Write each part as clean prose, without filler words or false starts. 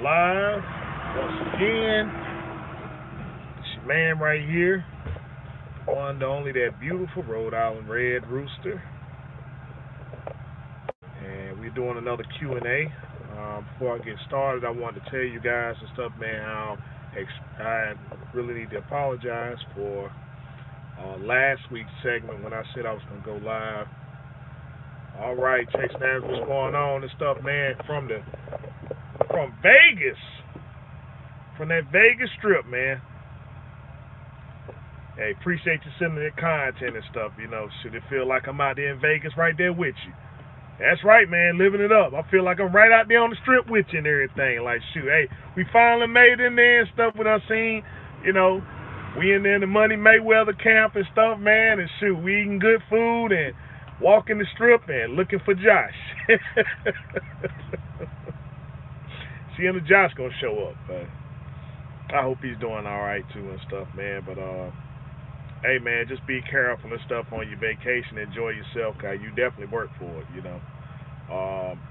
Live once again. It's your man right here, one and only that beautiful Rhode Island Red Rooster, and we're doing another Q&A. Before I get started, I wanted to tell you guys and stuff, man, how I really need to apologize for last week's segment when I said I was gonna go live. All right, Chase Nance, what's going on and stuff, man? From Vegas, from that Vegas strip, man. Hey, appreciate you sending the content and stuff. Should it feel like I'm out there in Vegas right there with you? That's right, man, living it up. I feel like I'm right out there on the strip with you and everything. Like, shoot, hey, we finally made it in there and stuff. We done seen, we in there in the Money Mayweather camp and stuff, man. And shoot, we eating good food and walking the strip and looking for Josh. Seeing the Josh gonna show up, but I hope he's doing all right too and stuff, man. But hey, man, just be careful and stuff on your vacation. Enjoy yourself, cause you definitely work for it. Um,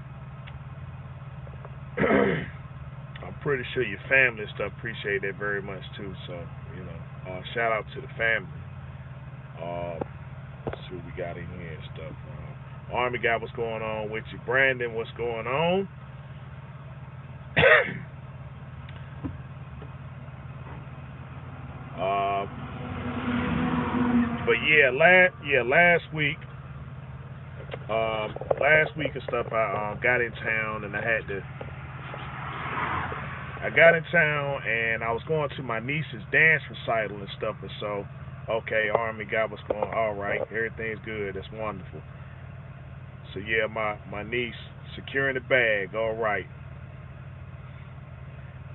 I'm pretty sure your family and stuff appreciate that very much too. So shout out to the family. Um, let's see what we got in here and stuff. Army guy, what's going on with you? Brandon, what's going on? uh, but last week, and stuff, I got in town and I got in town and I was going to my niece's dance recital and stuff, and so, okay, Army guy, what's going on? All right, everything's good. That's wonderful. So yeah, my niece securing the bag. All right.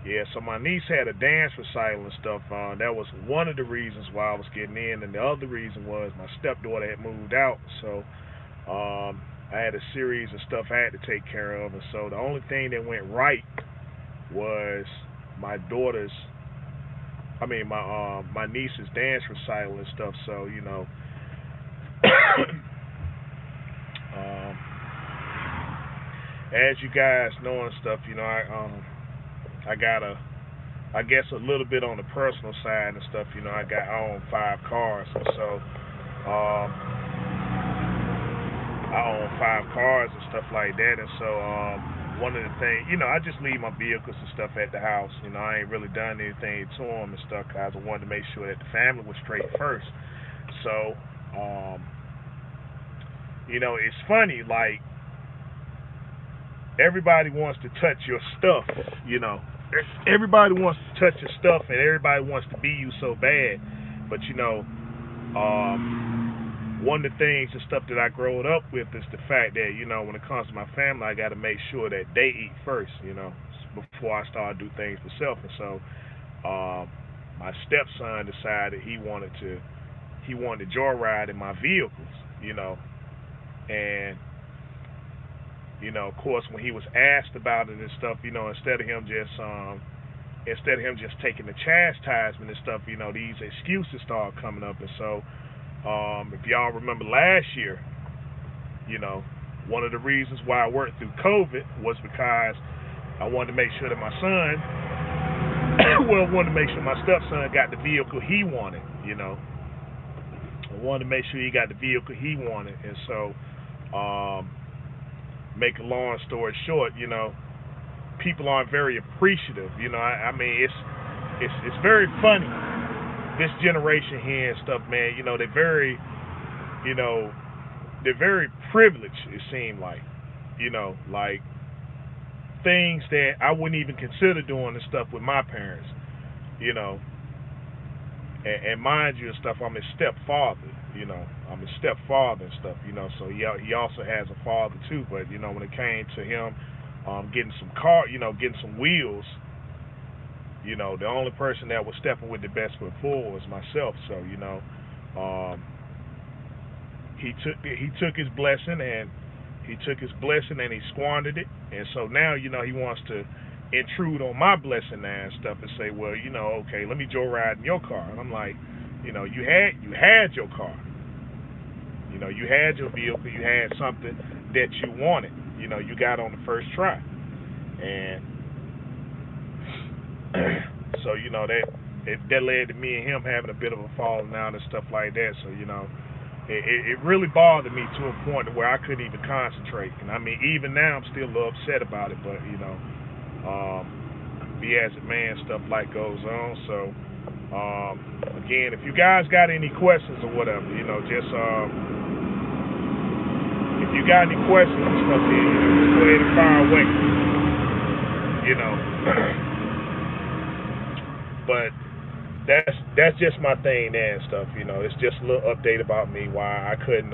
Yeah, so my niece had a dance recital and stuff. That was one of the reasons why I was getting in, and the other reason was my stepdaughter had moved out, so I had a series of stuff I had to take care of, and so the only thing that went right was my daughter's, my niece's dance recital and stuff. So um, as you guys know and stuff, I got I guess a little bit on the personal side and stuff. I own 5 cars, and so I own 5 cars and stuff like that, and so one of the things, I just leave my vehicles and stuff at the house. I ain't really done anything to them and stuff because I wanted to make sure that the family was straight first. So, it's funny, like, everybody wants to touch your stuff, Everybody wants to touch your stuff and everybody wants to be you so bad. But, one of the things and stuff that I growed up with is the fact that, when it comes to my family, I got to make sure that they eat first, before I start to do things myself. And so, my stepson decided he wanted to joyride in my vehicles, and of course, when he was asked about it and stuff, instead of him just taking the chastisement and stuff, these excuses started coming up. And so, if y'all remember last year, one of the reasons why I worked through COVID was because I wanted to make sure that my son, wanted to make sure my stepson got the vehicle he wanted. I wanted to make sure he got the vehicle he wanted, and so, make a long story short, people aren't very appreciative. It's very funny, this generation here and stuff, man. You know, they're very privileged. It seemed like things that I wouldn't even consider doing and stuff with my parents. You know, and mind you and stuff, I'm his stepfather. I'm his stepfather and stuff. So he also has a father too. But when it came to him getting some getting some wheels, the only person that was stepping with the best foot forward was myself. So um, he took his blessing and he squandered it. And so now he wants to intrude on my blessing now and stuff and say, well, okay, let me joyride in your car. And I'm like, you had your car. You had your vehicle, you had something that you wanted. You got on the first try. And So that led to me and him having a bit of a falling out and stuff like that. So it really bothered me to a point where I couldn't even concentrate. And I mean, even now I'm still a little upset about it. But be as it man, stuff like goes on. So again, if you guys got any questions or whatever, just if you got any questions and stuff, then just go ahead and fire away. You know. But that's just my thing there and stuff. It's just a little update about me why I couldn't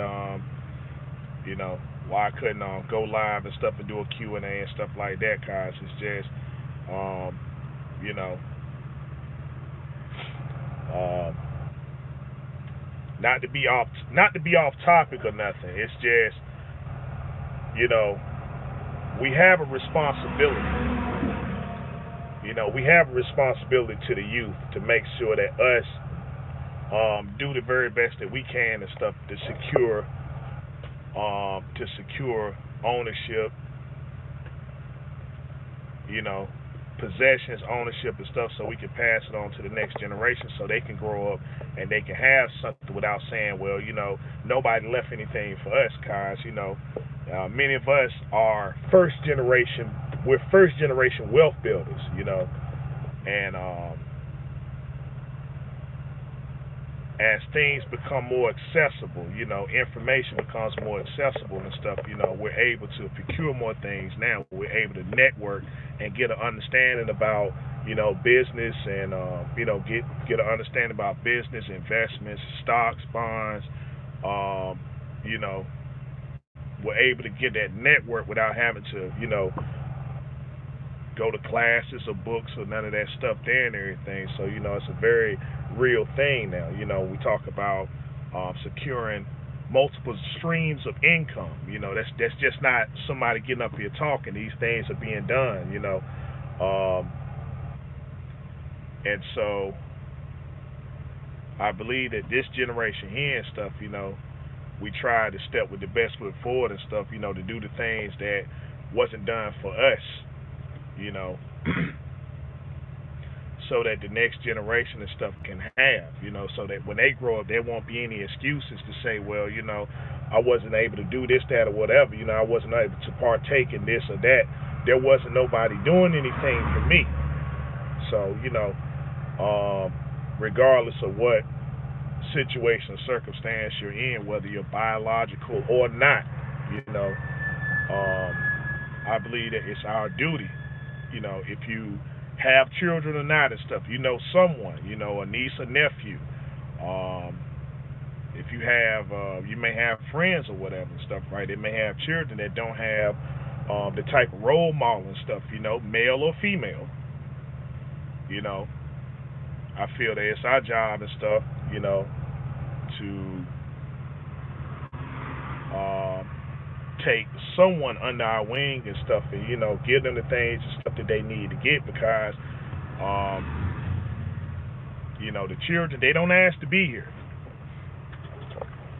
go live and stuff and do a Q&A and stuff like that, guys. It's just you know not to be off topic or nothing. It's just we have a responsibility. We have a responsibility to the youth to make sure that us do the very best that we can and stuff to secure ownership, possessions, ownership and stuff, so we can pass it on to the next generation, so they can grow up and they can have something without saying, well, nobody left anything for us, guys. Many of us are first generation. We're first generation wealth builders, and as things become more accessible, information becomes more accessible and stuff, we're able to procure more things now. We're able to network and get an understanding about, business and, get an understanding about business, investments, stocks, bonds. We're able to get that network without having to, go to classes or books or none of that stuff there and everything. So, it's a very real thing now. We talk about securing multiple streams of income. That's just not somebody getting up here talking. These things are being done, and so I believe that this generation here and stuff, we try to step with the best foot forward and stuff, to do the things that wasn't done for us, so that the next generation and stuff can have, so that when they grow up, there won't be any excuses to say, well, I wasn't able to do this, that, or whatever, I wasn't able to partake in this or that. There wasn't nobody doing anything for me. So, regardless of what situation or circumstance you're in, whether you're biological or not, I believe that it's our duty, if you have children or not and stuff, someone, a niece or nephew, if you have, you may have friends or whatever and stuff, right? They may have children that don't have the type of role model and stuff, male or female, I feel that it's our job and stuff, to take someone under our wing and stuff and, give them the things and stuff that they need to get, because, the children, they don't ask to be here.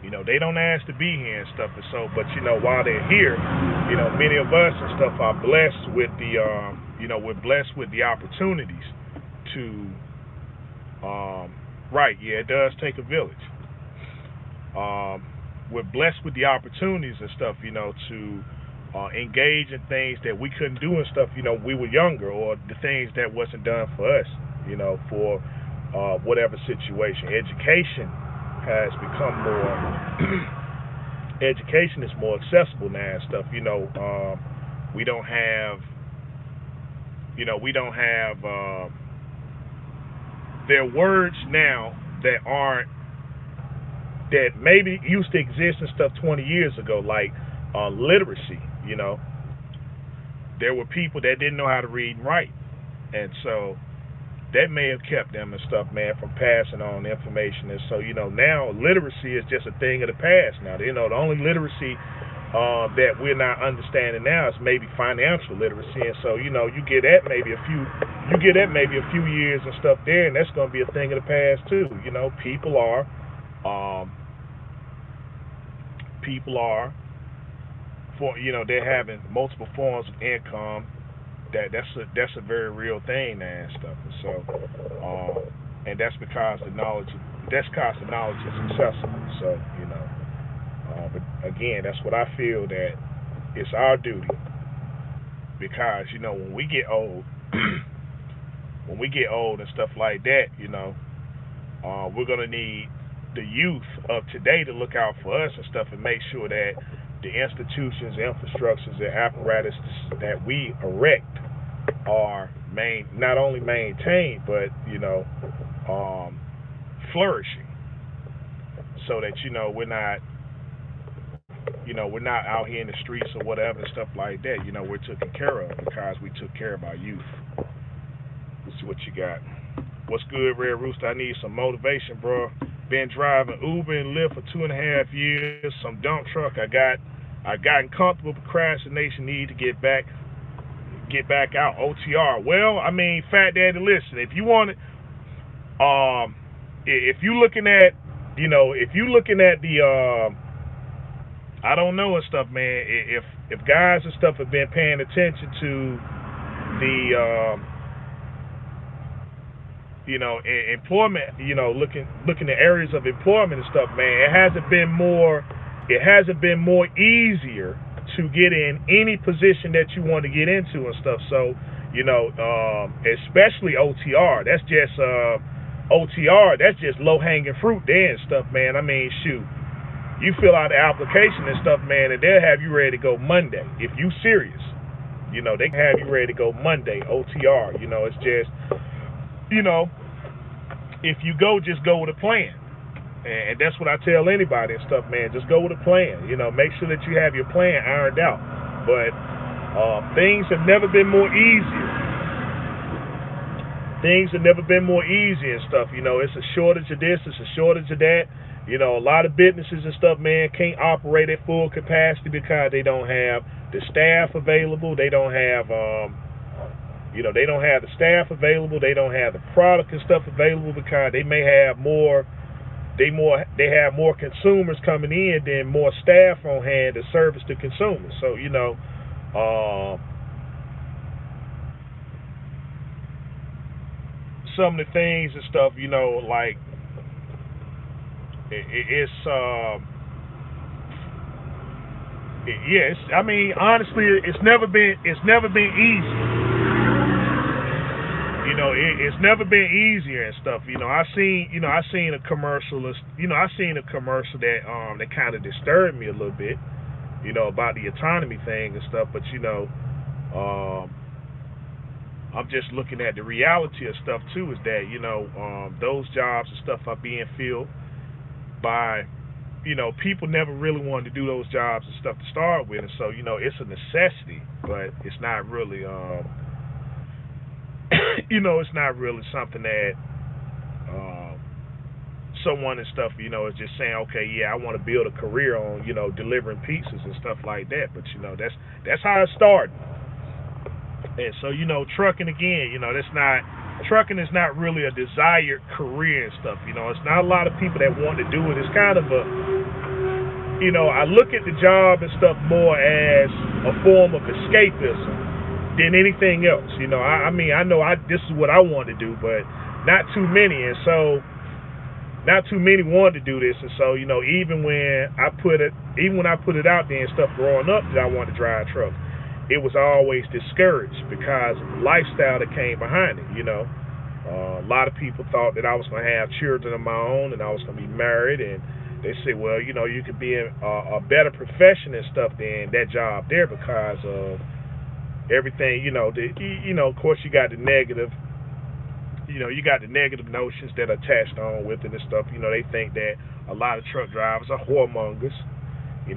They don't ask to be here and stuff. And so, but, while they're here, many of us and stuff are blessed with the, we're blessed with the opportunities to, right, yeah, it does take a village. We're blessed with the opportunities and stuff, to engage in things that we couldn't do and stuff, we were younger, or the things that wasn't done for us, for whatever situation. Education has become more, education is more accessible now and stuff, we don't have, there are words now that maybe used to exist and stuff 20 years ago, like literacy. There were people that didn't know how to read and write, and so that may have kept them and stuff, man, from passing on information. And so, now literacy is just a thing of the past now. The only literacy that we're not understanding now is maybe financial literacy. And so, you get that maybe a few years and stuff there, and that's going to be a thing of the past too. People are for, they're having multiple forms of income, that's a very real thing now and stuff. And so, and that's because the knowledge is accessible. So but again, that's what I feel that it's our duty because when we get old, when we get old and stuff like that, we're gonna need the youth of today to look out for us and stuff and make sure that the institutions, infrastructures, and apparatus that we erect are not only maintained but flourishing, so that we're not out here in the streets or whatever and stuff like that. We're taken care of because we took care of our youth. Let's see what you got. What's good, Red Rooster? I need some motivation, bro. Been driving Uber and Lyft for 2.5 years. Some dump truck. I gotten comfortable procrastination. Need to get back out. OTR. Well, I mean, Fat Daddy, listen. If you want it, if you looking at, the, I don't know and stuff, man. If guys and stuff have been paying attention to the employment, looking at areas of employment and stuff, man, it hasn't been more easier to get in any position that you want to get into and stuff. So, especially OTR, that's just low hanging fruit there and stuff, man. I mean, shoot, you fill out the application and stuff, man, and they'll have you ready to go Monday if you serious. They can have you ready to go Monday. OTR, it's just, if you go, just go with a plan. And that's what I tell anybody and stuff, man. Just go with a plan. Make sure that you have your plan ironed out. But things have never been more easier. Things have never been more easy and stuff. It's a shortage of this, it's a shortage of that. A lot of businesses and stuff, man, can't operate at full capacity because they don't have the staff available. They don't have they don't have the staff available. They don't have the product and stuff available because they may have more consumers coming in than more staff on hand to service the consumers. So, some of the things and stuff, like I mean, honestly, it's never been easy. It's never been easier and stuff. I seen a commercial. I seen a commercial that kind of disturbed me a little bit. About the autonomy thing and stuff. But I'm just looking at the reality of stuff too. Is that those jobs and stuff are being filled by people never really wanted to do those jobs and stuff to start with, and so it's a necessity, but it's not really it's not really something that someone and stuff, is just saying, okay, yeah, I want to build a career on, delivering pizzas and stuff like that. But that's how it started. And so, trucking again, trucking is not really a desired career and stuff. It's not a lot of people that want to do it. It's kind of a, I look at the job and stuff more as a form of escapism than anything else. I mean, I know this is what I want to do, but not too many. And so, not too many wanted to do this. And so, even when I put it out there and stuff growing up that I wanted to drive a truck, it was always discouraged because of the lifestyle that came behind it. A lot of people thought that I was going to have children of my own and I was going to be married, and they said, well, you could be in a better profession and stuff than that job there because of everything. Of course, you got the negative. You got the negative notions that are attached on with it and stuff. They think that a lot of truck drivers are whoremongers. You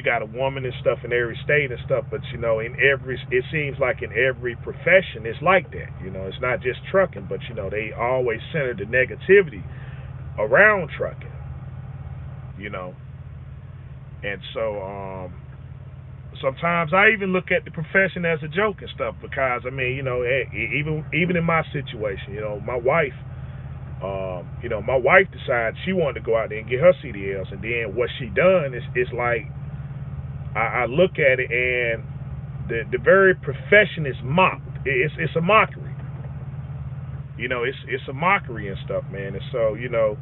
got a woman and stuff in every state and stuff, but it seems like in every profession it's like that. It's not just trucking, but they always center the negativity around trucking. And so sometimes I even look at the profession as a joke and stuff because I mean, even in my situation, my wife decided she wanted to go out there and get her CDLs, and then what she done is like I look at it, and the very profession is mocked. It's a mockery. You know, it's a mockery and stuff, man. And so, you know,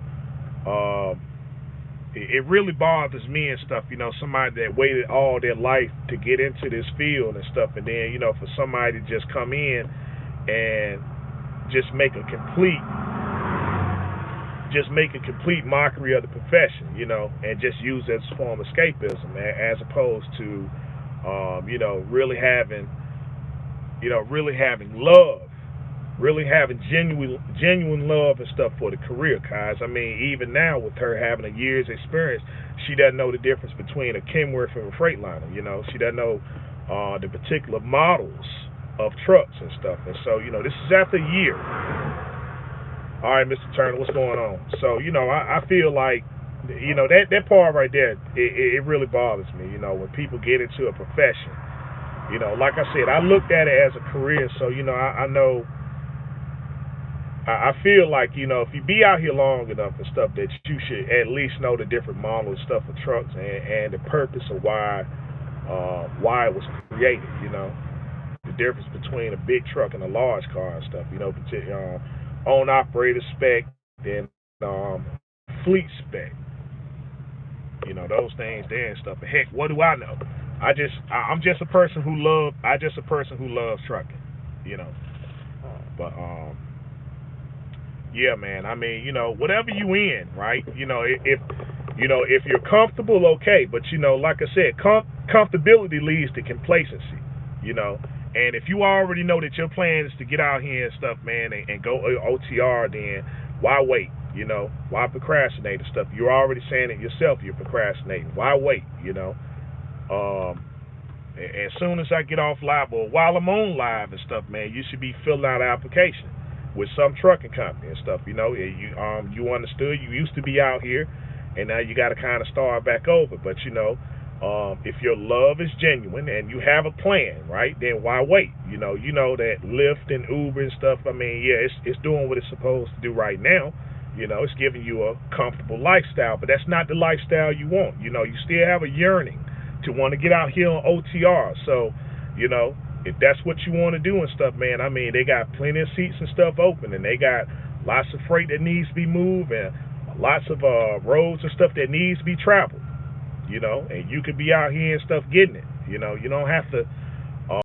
um, it really bothers me and stuff. You know, somebody that waited all their life to get into this field and stuff, and then, you know, for somebody to just come in and just make a complete mockery of the profession, you know, and just use it as a form of escapism, as opposed to, you know, really having love, really having genuine love and stuff for the career, guys. I mean, even now with her having a year's experience, she doesn't know the difference between a Kenworth and a Freightliner. You know, she doesn't know the particular models of trucks and stuff. And so, you know, this is after a year. All right, Mr. Turner, what's going on? So, you know, I feel like, you know, that part right there, it really bothers me, you know, when people get into a profession. You know, like I said, I looked at it as a career, so, you know, I know, I feel like, you know, if you be out here long enough and stuff, that you should at least know the different models and stuff of trucks, and the purpose of why it was created, you know, the difference between a big truck and a large car and stuff, you know, own operator spec, then fleet spec, you know, those things there and stuff. But heck, what do I know? I'm just a person who loves trucking, you know. But yeah, man. I mean, you know, whatever you in, right? You know, if you're comfortable, okay. But you know, like I said, comfortability leads to complacency, you know. And if you already know that your plan is to get out here and stuff, man, and go OTR, then why wait? You know, why procrastinate and stuff? You're already saying it yourself. You're procrastinating. Why wait? You know. As soon as I get off live, or while I'm on live and stuff, man, you should be filling out an application with some trucking company and stuff. You know, you understood. You used to be out here, and now you got to kind of start back over. But you know, if your love is genuine and you have a plan, right, then why wait? You know that Lyft and Uber and stuff. I mean, yeah, it's doing what it's supposed to do right now. You know, it's giving you a comfortable lifestyle, but that's not the lifestyle you want. You know, you still have a yearning to want to get out here on OTR. So, you know, if that's what you want to do and stuff, man, I mean, they got plenty of seats and stuff open, and they got lots of freight that needs to be moved, and lots of roads and stuff that needs to be traveled, you know, and you could be out here and stuff getting it. You know, you don't have to